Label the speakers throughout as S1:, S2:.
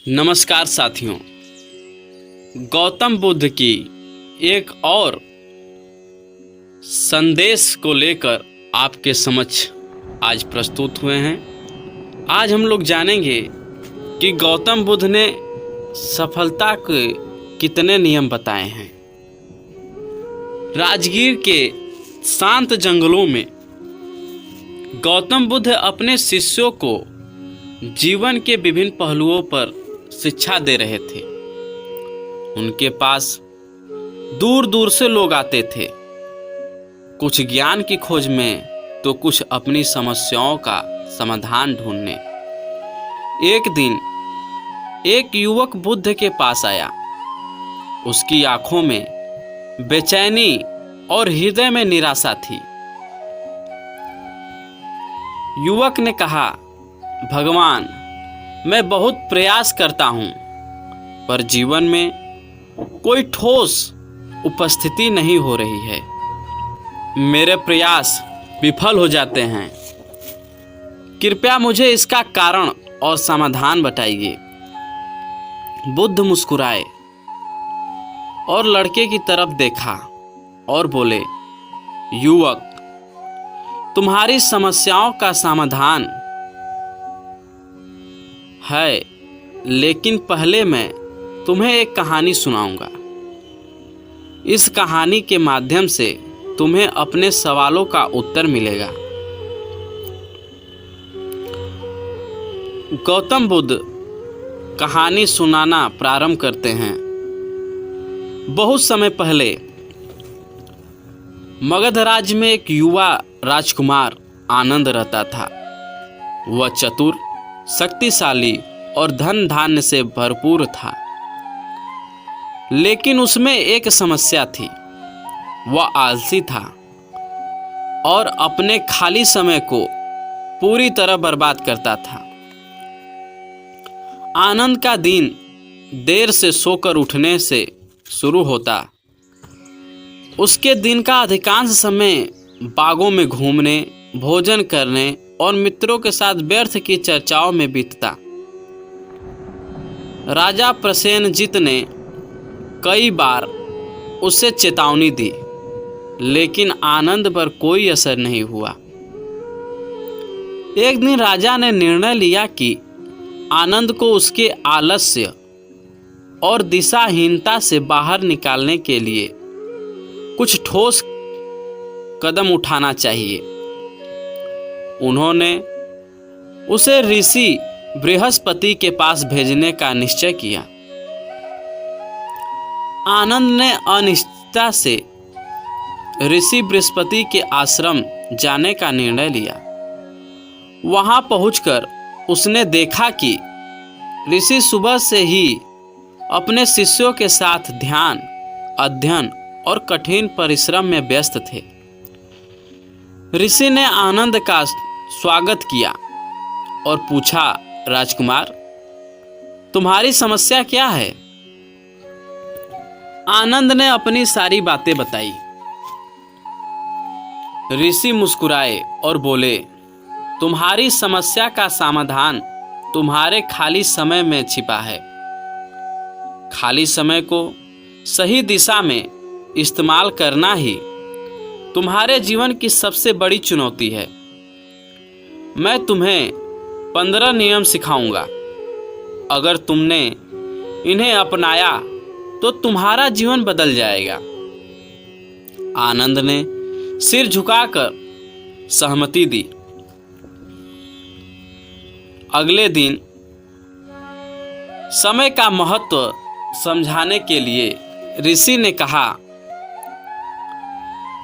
S1: नमस्कार साथियों। गौतम बुद्ध की एक और संदेश को लेकर आपके समक्ष आज प्रस्तुत हुए हैं। आज हम लोग जानेंगे कि गौतम बुद्ध ने सफलता के कितने नियम बताए हैं। राजगीर के शांत जंगलों में गौतम बुद्ध अपने शिष्यों को जीवन के विभिन्न पहलुओं पर शिक्षा दे रहे थे। उनके पास दूर दूर से लोग आते थे, कुछ ज्ञान की खोज में तो कुछ अपनी समस्याओं का समाधान ढूंढने। एक दिन एक युवक बुद्ध के पास आया। उसकी आंखों में बेचैनी और हृदय में निराशा थी। युवक ने कहा, भगवान, मैं बहुत प्रयास करता हूँ, पर जीवन में कोई ठोस उपस्थिति नहीं हो रही है। मेरे प्रयास विफल हो जाते हैं। कृपया मुझे इसका कारण और समाधान बताइए। बुद्ध मुस्कुराए और लड़के की तरफ देखा और बोले, युवक, तुम्हारी समस्याओं का समाधान है, लेकिन पहले मैं तुम्हें एक कहानी सुनाऊंगा। इस कहानी के माध्यम से तुम्हें अपने सवालों का उत्तर मिलेगा। गौतम बुद्ध कहानी सुनाना प्रारंभ करते हैं। बहुत समय पहले मगध राज्य में एक युवा राजकुमार आनंद रहता था। वह चतुर, शक्तिशाली और धन धान्य से भरपूर था, लेकिन उसमें एक समस्या थी। वह आलसी था और अपने खाली समय को पूरी तरह बर्बाद करता था। आनंद का दिन देर से सोकर उठने से शुरू होता। उसके दिन का अधिकांश समय बागों में घूमने, भोजन करने और मित्रों के साथ व्यर्थ की चर्चाओं में बीतता। राजा प्रसेनजीत ने कई बार उसे चेतावनी दी, लेकिन आनंद पर कोई असर नहीं हुआ। एक दिन राजा ने निर्णय लिया कि आनंद को उसके आलस्य और दिशाहीनता से बाहर निकालने के लिए कुछ ठोस कदम उठाना चाहिए। उन्होंने उसे ऋषि बृहस्पति के पास भेजने का निश्चय किया। आनंद ने अनिश्चितता से ऋषि बृहस्पति के आश्रम जाने का निर्णय लिया। वहां पहुंचकर उसने देखा कि ऋषि सुबह से ही अपने शिष्यों के साथ ध्यान, अध्ययन और कठिन परिश्रम में व्यस्त थे। ऋषि ने आनंद का स्वागत किया और पूछा, राजकुमार, तुम्हारी समस्या क्या है? आनंद ने अपनी सारी बातें बताई। ऋषि मुस्कुराए और बोले, तुम्हारी समस्या का समाधान तुम्हारे खाली समय में छिपा है। खाली समय को सही दिशा में इस्तेमाल करना ही तुम्हारे जीवन की सबसे बड़ी चुनौती है। मैं तुम्हें 15 नियम सिखाऊंगा। अगर तुमने इन्हें अपनाया तो तुम्हारा जीवन बदल जाएगा। आनंद ने सिर झुकाकर सहमति दी। अगले दिन समय का महत्व समझाने के लिए ऋषि ने कहा,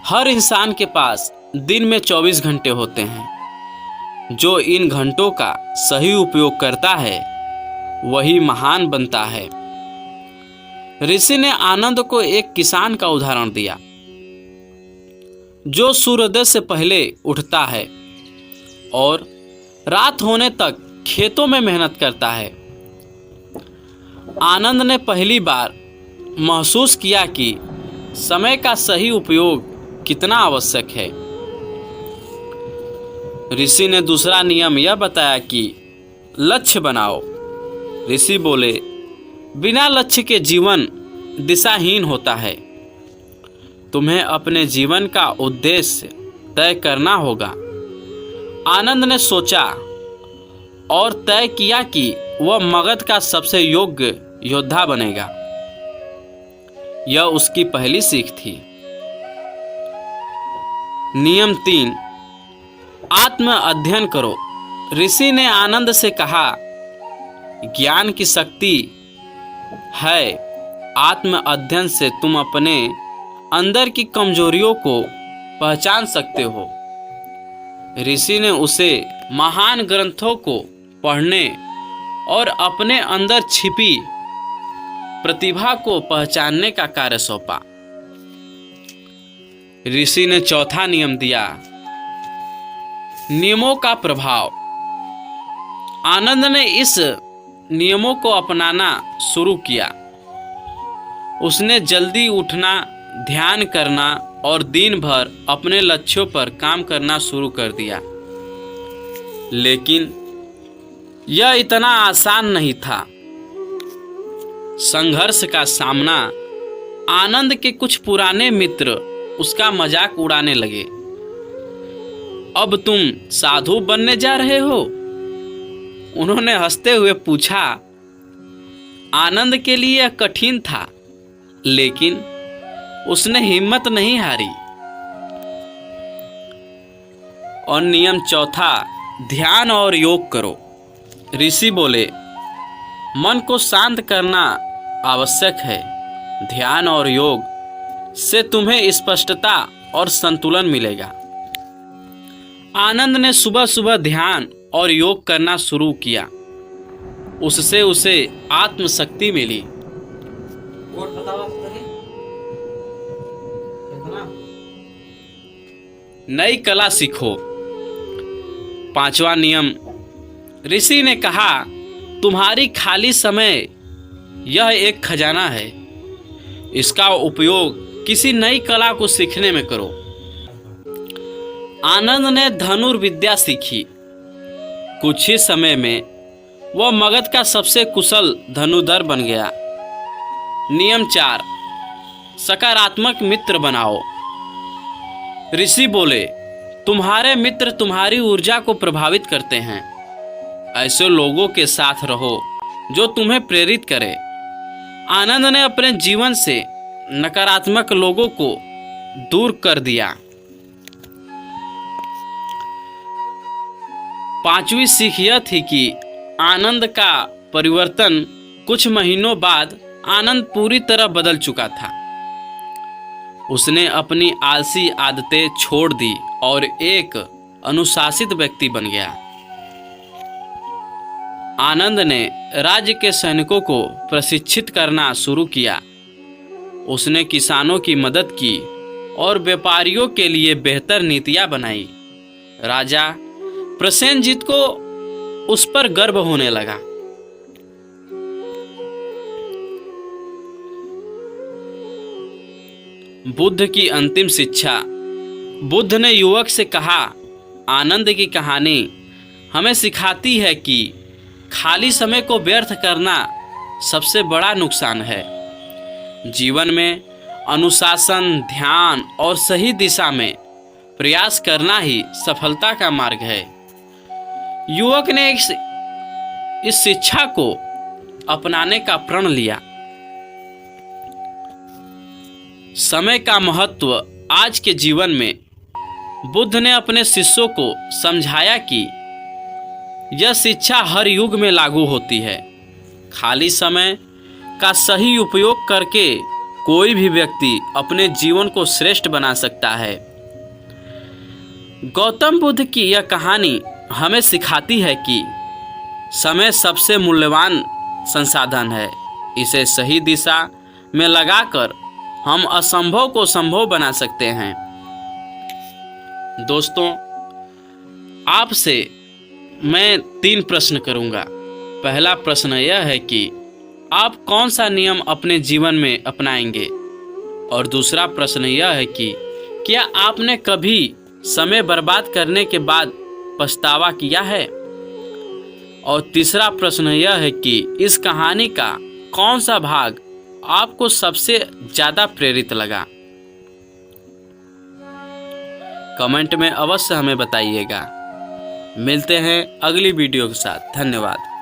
S1: हर इंसान के पास दिन में 24 घंटे होते हैं। जो इन घंटों का सही उपयोग करता है वही महान बनता है। ऋषि ने आनंद को एक किसान का उदाहरण दिया, जो सूर्योदय से पहले उठता है और रात होने तक खेतों में मेहनत करता है। आनंद ने पहली बार महसूस किया कि समय का सही उपयोग कितना आवश्यक है। ऋषि ने दूसरा नियम यह बताया कि लक्ष्य बनाओ। ऋषि बोले, बिना लक्ष्य के जीवन दिशाहीन होता है। तुम्हें अपने जीवन का उद्देश्य तय करना होगा। आनंद ने सोचा और तय किया कि वह मगध का सबसे योग्य योद्धा बनेगा। यह उसकी पहली सीख थी। नियम 3, आत्म अध्ययन करो। ऋषि ने आनंद से कहा, ज्ञान की शक्ति है। आत्म अध्ययन से तुम अपने अंदर की कमजोरियों को पहचान सकते हो। ऋषि ने उसे महान ग्रंथों को पढ़ने और अपने अंदर छिपी प्रतिभा को पहचानने का कार्य सौंपा। ऋषि ने चौथा नियम दिया, नियमों का प्रभाव। आनंद ने इस नियमों को अपनाना शुरू किया। उसने जल्दी उठना, ध्यान करना और दिन भर अपने लक्ष्यों पर काम करना शुरू कर दिया। लेकिन यह इतना आसान नहीं था। संघर्ष का सामना। आनंद के कुछ पुराने मित्र उसका मजाक उड़ाने लगे। अब तुम साधु बनने जा रहे हो? उन्होंने हंसते हुए पूछा। आनंद के लिए यह कठिन था, लेकिन उसने हिम्मत नहीं हारी। और नियम चौथा, ध्यान और योग करो। ऋषि बोले, मन को शांत करना आवश्यक है। ध्यान और योग से तुम्हें स्पष्टता और संतुलन मिलेगा। आनंद ने सुबह सुबह ध्यान और योग करना शुरू किया। उससे उसे आत्मशक्ति मिली। नई कला सीखो। पांचवा नियम, ऋषि ने कहा, तुम्हारी खाली समय यह एक खजाना है। इसका उपयोग किसी नई कला को सीखने में करो। आनंद ने धनुर्विद्या सीखी। कुछ ही समय में वह मगध का सबसे कुशल धनुर्धर बन गया। नियम 4, सकारात्मक मित्र बनाओ। ऋषि बोले, तुम्हारे मित्र तुम्हारी ऊर्जा को प्रभावित करते हैं। ऐसे लोगों के साथ रहो जो तुम्हें प्रेरित करे। आनंद ने अपने जीवन से नकारात्मक लोगों को दूर कर दिया। पांचवी सीख यह थी कि आनंद का परिवर्तन कुछ महीनों बाद आनंद पूरी तरह बदल चुका था। उसने अपनी आलसी आदतें छोड़ दी और एक अनुशासित व्यक्ति बन गया। आनंद ने राज्य के सैनिकों को प्रशिक्षित करना शुरू किया। उसने किसानों की मदद की और व्यापारियों के लिए बेहतर नीतियां बनाई। राजा प्रसेनजीत को उस पर गर्व होने लगा। बुद्ध की अंतिम शिक्षा। बुद्ध ने युवक से कहा, आनंद की कहानी हमें सिखाती है कि खाली समय को व्यर्थ करना सबसे बड़ा नुकसान है। जीवन में अनुशासन, ध्यान और सही दिशा में प्रयास करना ही सफलता का मार्ग है। युवक ने इस शिक्षा को अपनाने का प्रण लिया। समय का महत्व। आज के जीवन में बुद्ध ने अपने शिष्यों को समझाया कि यह शिक्षा हर युग में लागू होती है। खाली समय का सही उपयोग करके कोई भी व्यक्ति अपने जीवन को श्रेष्ठ बना सकता है। गौतम बुद्ध की यह कहानी हमें सिखाती है कि समय सबसे मूल्यवान संसाधन है। इसे सही दिशा में लगाकर हम असंभव को संभव बना सकते हैं। दोस्तों, आपसे मैं 3 प्रश्न करूंगा। पहला प्रश्न यह है कि आप कौन सा नियम अपने जीवन में अपनाएंगे? और दूसरा प्रश्न यह है कि क्या आपने कभी समय बर्बाद करने के बाद पछतावा किया है? और तीसरा प्रश्न यह है कि इस कहानी का कौन सा भाग आपको सबसे ज़्यादा प्रेरित लगा। कमेंट में अवश्य हमें बताइएगा। मिलते हैं अगली वीडियो के साथ। धन्यवाद।